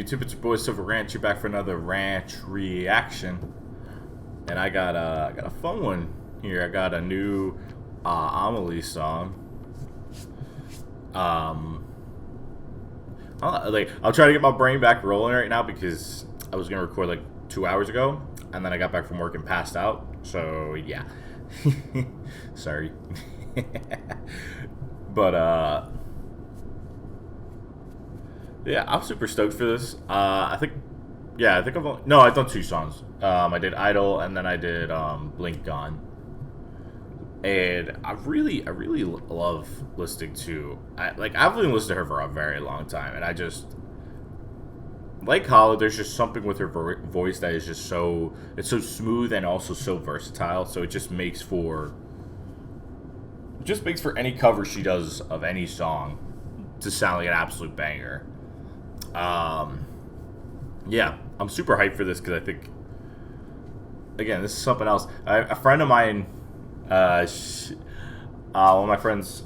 YouTube? It's your boy Silver Ranch. You're back for another ranch reaction, and I got a fun one here. I got a new AmaLee song. I'll try to get my brain back rolling right now because I was gonna record like 2 hours ago, and then I got back from work and passed out. So yeah, sorry, but yeah, I'm super stoked for this. I've done 2 songs. I did Idol, and then I did Blink Gone. And I really love listening to. I've been listening to her for a very long time, and I just like Hollow. There's just something with her voice that is just so smooth and also so versatile. So it just makes for any cover she does of any song to sound like an absolute banger. Yeah, I'm super hyped for this because I think, again, this is something else. A friend of mine, one of my friends,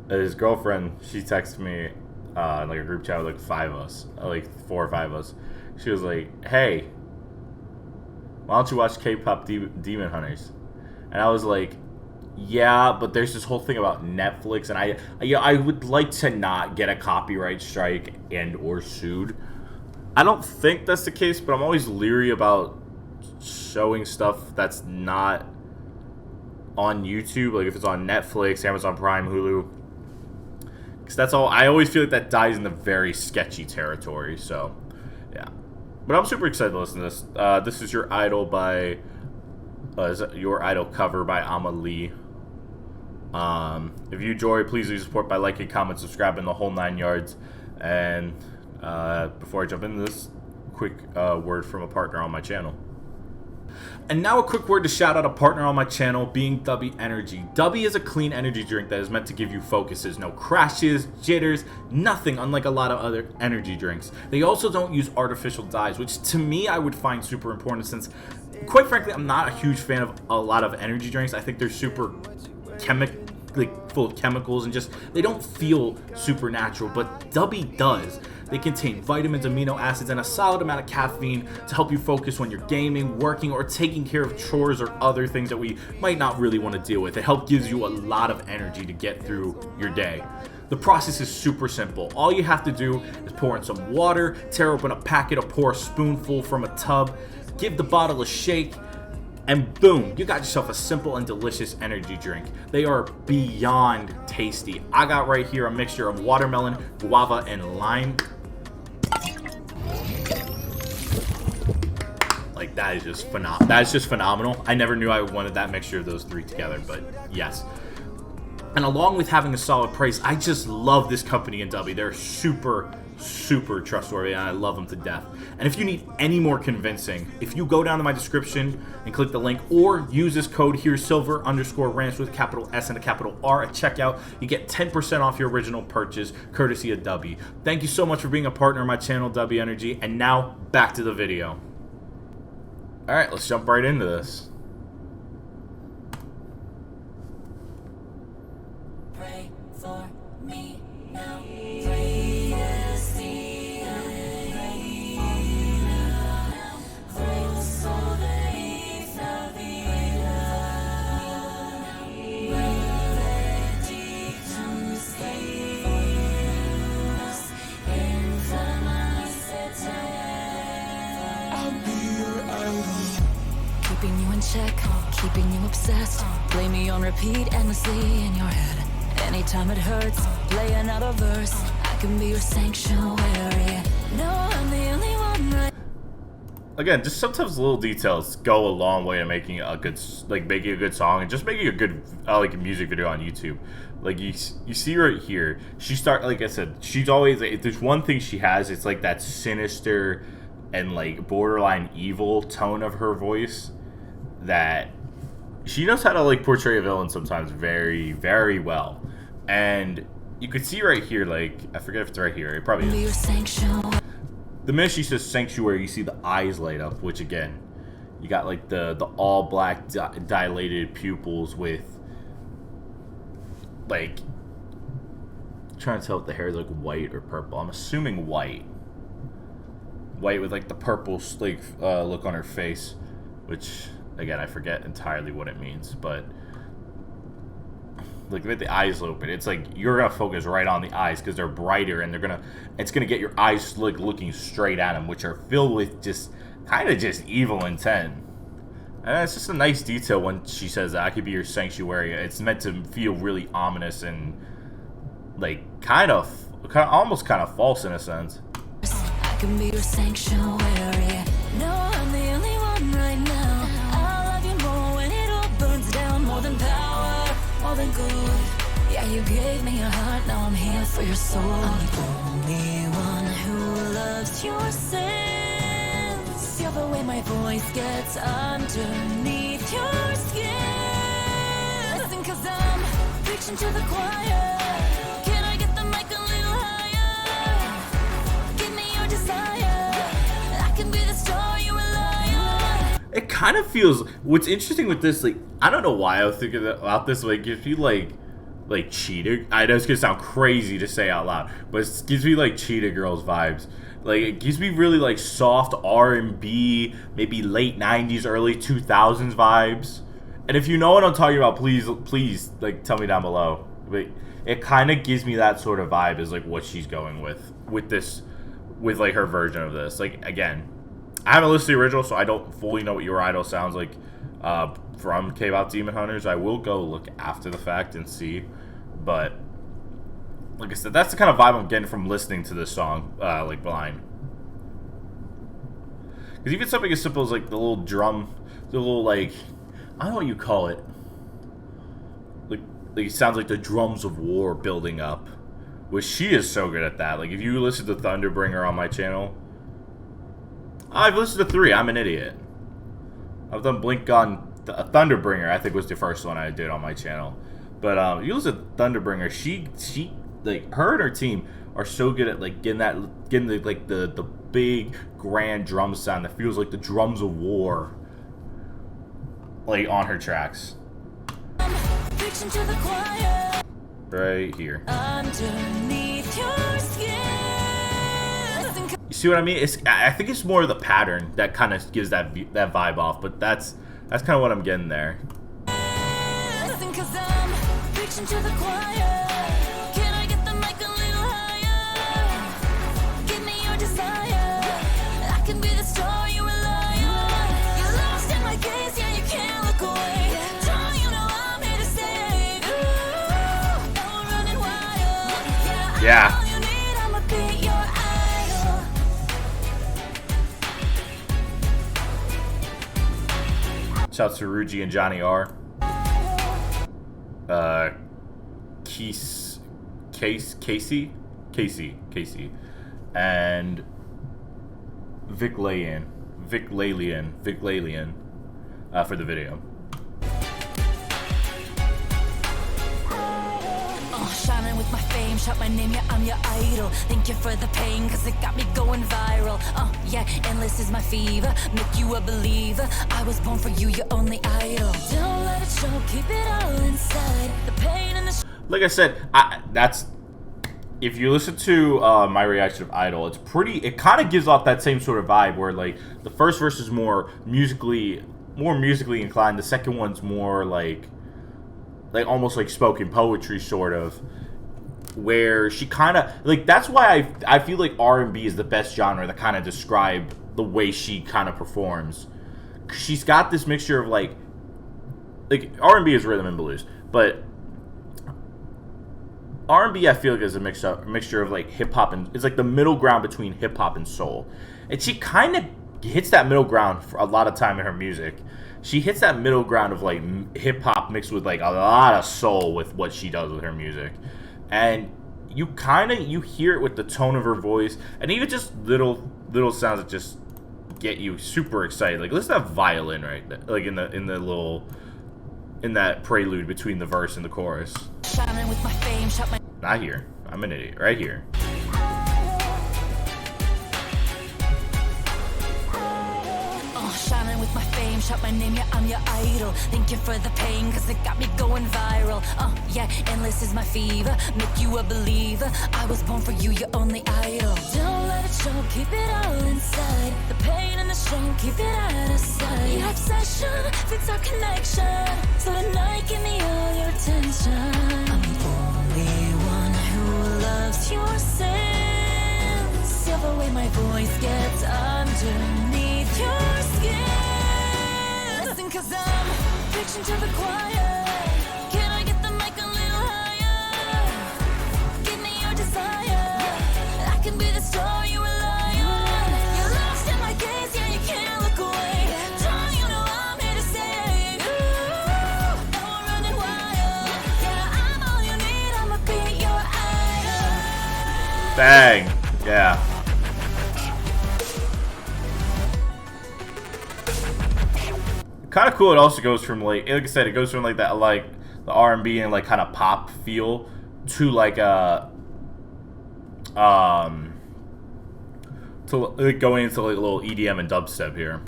his girlfriend, she texted me in like a group chat with like 5 of us, like 4 or 5 of us. She was like, "Hey, why don't you watch K-Pop Demon Hunters?" And I was like, "Yeah, but there's this whole thing about Netflix, and I would like to not get a copyright strike and or sued." I don't think that's the case, but I'm always leery about showing stuff that's not on YouTube, like if it's on Netflix, Amazon Prime, Hulu, because that's all. I always feel like that dies in the very sketchy territory. So yeah, but I'm super excited to listen to this. This is Your Idol by Your Idol cover by AmaLee. If you enjoy, please do support by liking, comment, subscribing, the whole 9 yards. And before I jump into this, quick word from a partner on my channel. And now a quick word to shout out a partner on my channel, being Dubby Energy. Dubby is a clean energy drink that is meant to give you focuses, no crashes, jitters, nothing, unlike a lot of other energy drinks. They also don't use artificial dyes, which to me I would find super important, since quite frankly I'm not a huge fan of a lot of energy drinks. I think they're super full of chemicals and just they don't feel supernatural, but Dubby does. They contain vitamins, amino acids, and a solid amount of caffeine to help you focus when you're gaming, working, or taking care of chores or other things that we might not really want to deal with. It helps gives you a lot of energy to get through your day. The process is super simple. All you have to do is pour in some water, tear open a packet, or pour a spoonful from a tub, give the bottle a shake, and boom, you got yourself a simple and delicious energy drink. They are beyond tasty. I got right here a mixture of watermelon, guava, and lime. Like, that is just phenomenal. That is just phenomenal. I never knew I wanted that mixture of those 3 together, but yes. And along with having a solid price, I just love this company in Dubby. They're super trustworthy, and I love them to death. And if you need any more convincing, if you go down to my description and click the link, or use this code here, Silver_Ranch with capital S and a capital R at checkout, you get 10% off your original purchase, courtesy of Dubby. Thank you so much for being a partner of my channel, Dubby Energy. And now back to the video. All right, let's jump right into this. Pray for me now. Keeping you in check, keeping you obsessed. Play me on repeat endlessly in your head. Anytime it hurts, play another verse. I can be your sanctuary. No, I'm the only one right. Again, just sometimes little details go a long way to making a good, making a good song and just making a good, music video on YouTube. Like you see right here, like I said, she's always, if there's one thing she has, it's like that sinister and like borderline evil tone of her voice that she knows how to like portray a villain sometimes very well. And you could see right here, like, I forget if it's right here, it probably is. The minute she says sanctuary, you see the eyes light up, which again, you got like the all black dilated pupils with like, I'm trying to tell if the hair is like white or purple. I'm assuming white. white with like the purple like look on her face, which again I forget entirely what it means, but like with the eyes open, it's like you're gonna focus right on the eyes because they're brighter and it's gonna get your eyes like looking straight at them, which are filled with just kind of just evil intent. And it's just a nice detail when she says that I could be your sanctuary. It's meant to feel really ominous and like kind of almost kind of false in a sense. I can be your sanctuary. No, I'm the only one right now. I'll love you more when it all burns down. More than power, more than good. Yeah, you gave me your heart, now I'm here for your soul. I'm the only one who loves your sins. Feel the way my voice gets underneath your skin. Listen, 'cause I'm preaching to the choir. Can I get the mic a little higher? Give me your desire. I can be the star you rely on. It kind of feels. What's interesting with this, like, I don't know why I was thinking about this. Like, gives me like Cheetah. I know it's gonna sound crazy to say out loud, but it gives me like Cheetah Girls vibes. Like, it gives me really like soft R&B, maybe late '90s, early 2000s vibes. And if you know what I'm talking about, please like tell me down below. But it kind of gives me that sort of vibe, is like what she's going with this, with like her version of this. Like, again, I haven't listened to the original, so I don't fully know what Your Idol sounds like from KPop Demon Hunters. I will go look after the fact and see, but like I said, that's the kind of vibe I'm getting from listening to this song, like blind. Because even something as simple as like the little drum, the little like, I don't know what you call it. Like it sounds like the drums of war building up, which she is so good at that. Like if you listen to Thunderbringer on my channel, I've listened to 3. I'm an idiot. I've done Blink on Thunderbringer. I think was the first one I did on my channel. But you listen to Thunderbringer, she like her and her team are so good at like getting the big grand drum sound that feels like the drums of war, like on her tracks. Right here. Underneath your skin. You see what I mean? I think it's more of the pattern that kind of gives that vibe off, but that's kind of what I'm getting there. Listen, 'cause I'm preaching to the choir. Can I get the mic a little higher? Give me your desire. I can be the star you rely on. You're lost in my gaze, yeah, you can't look away. Don't you know I'm here to save you? No running wild. Yeah. All you need, I'ma be your idol. Shouts to Ruji and Johnny R. Casey, and Vic Lalian for the video. Shining with my fame, shout my name, yeah, I'm your idol. Thank you for the pain, 'cause it got me going viral. Yeah, endless is my fever, make you a believer. I was born for you, your only idol. Don't let it show, keep it all inside. The pain and the Like I said, that's, if you listen to my reaction of Idol, it's pretty, it kind of gives off that same sort of vibe where like the first verse is more musically inclined, the second one's more like almost like spoken poetry sort of, where she kind of like, that's why I feel like R&B is the best genre to kind of describe the way she kind of performs. She's got this mixture of like R&B is rhythm and blues, but R&B I feel like is a mixture of like hip hop, and it's like the middle ground between hip hop and soul, and she kind of hits that middle ground for a lot of time in her music. She hits that middle ground of like hip hop mixed with like a lot of soul with what she does with her music, and you hear it with the tone of her voice, and even just little sounds that just get you super excited. Like listen to that violin right there, like in that prelude between the verse and the chorus. shining with my fame, shout my Not here. I'm an idiot. Right here. shining with my fame, shout my name, yeah, I'm your idol. Thank you for the pain, cause it got me going viral. Yeah, endless is my fever, make you a believer. I was born for you, your only idol. Don't let it show, keep it all inside. The pain and the shame, keep it out of sight. Your obsession fits our connection, so tonight give me all your attention. I'm the only one who loves your sins. Silver way my voice gets underneath your skin. Listen, cause I'm preaching to the choir. Can I get the mic a little higher? Give me your desire. I can be the star you rely on. You're lost in my gaze, yeah, you can't look away. Don't you know I'm here to save you? Now I'm running wild. Yeah, I'm all you need, I'ma be your idol. Bang. Yeah. Kind of cool. It also goes from like I said, it goes from like that like the R&B and like kind of pop feel to like a to like going into like a little EDM and dubstep here.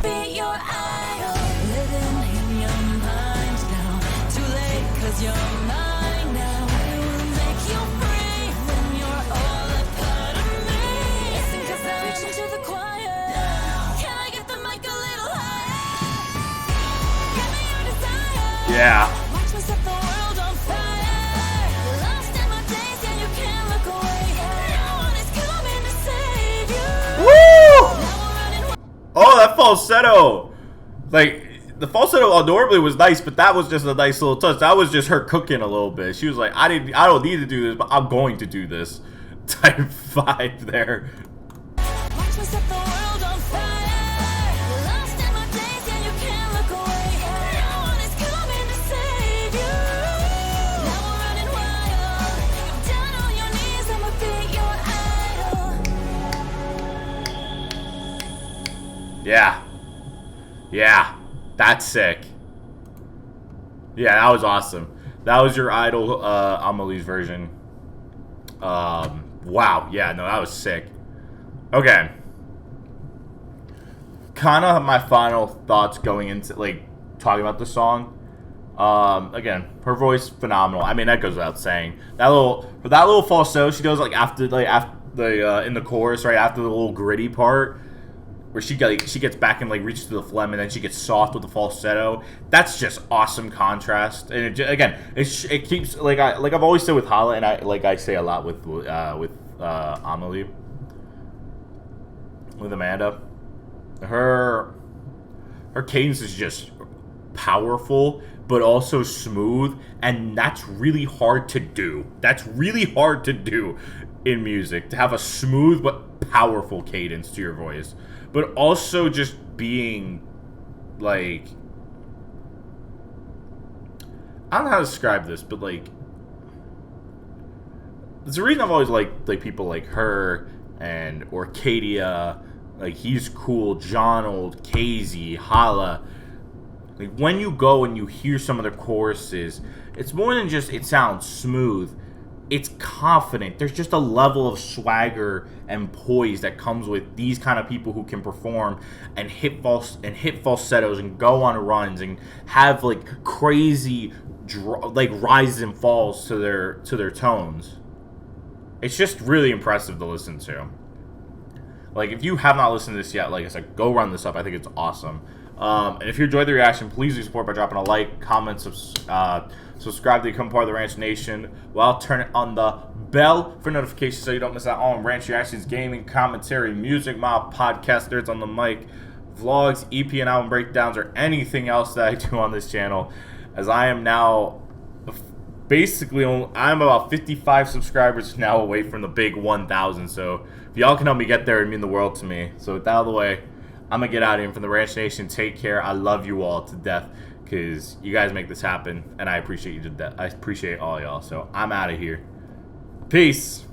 Be your idol. Living in your mind now. Too late, cause you're mine now. I will make you free when you're all a part of me. Listen, cause I'm reaching to the choir. Can I get the mic a little higher? Give me your desire. Yeah. Watch me set the world on fire. You're lost in my days, yeah, you can't look away. No one is coming to save you. Woo! Now we're running wild. Oh, that falsetto! Like, the falsetto normally was nice, but that was just a nice little touch. That was just her cooking a little bit. She was like, I don't need to do this, but I'm going to do this. Type vibe there. Watch me set the world on fire. You're lost in my days, yeah, you can't look away. No one is coming to save you. Now we're running wild. Down on your knees, I'ma be your idol. Yeah. Yeah. That's sick. Yeah, that was awesome. That was your idol, AmaLee's version. Wow. Yeah, no, that was sick. Okay. Kind of my final thoughts going into, like, talking about the song. Again, her voice, phenomenal. I mean, that goes without saying. That little falsetto she does, like, after the, in the chorus, right after the little gritty part, where she gets back and like reaches to the phlegm, and then she gets soft with the falsetto. That's just awesome contrast. And it keeps like I've always said with Hala, and I say a lot with AmaLee, with Amanda. Her cadence is just powerful, but also smooth, and that's really hard to do. That's really hard to do in music, to have a smooth but powerful cadence to your voice. But also just being, like, I don't know how to describe this, but, like, there's a reason I've always liked, like, people like her and Orcadia, like, he's cool, Jonold, KZ, Hala. Like, when you go and you hear some of the choruses, it's more than just it sounds smooth. It's confident. There's just a level of swagger and poise that comes with these kind of people who can perform and hit falsettos and go on runs and have like crazy like rises and falls to their tones. It's just really impressive to listen to. Like, if you have not listened to this yet, like I said, go run this up. I think it's awesome. And if you enjoyed the reaction, please do support by dropping a like, comment, subscribe to become part of the Ranch Nation. Well, turn it on the bell for notifications so you don't miss out on Ranch Reactions, gaming, commentary, music, my podcast, nerds on the mic, vlogs, EP and album breakdowns, or anything else that I do on this channel. As I am now basically I'm about 55 subscribers now away from the big 1,000. So if y'all can help me get there, it'd mean the world to me. So with that out of the way, I'm going to get out of here from the Ranch Nation. Take care. I love you all to death because you guys make this happen, and I appreciate you to death. I appreciate all y'all. So I'm out of here. Peace.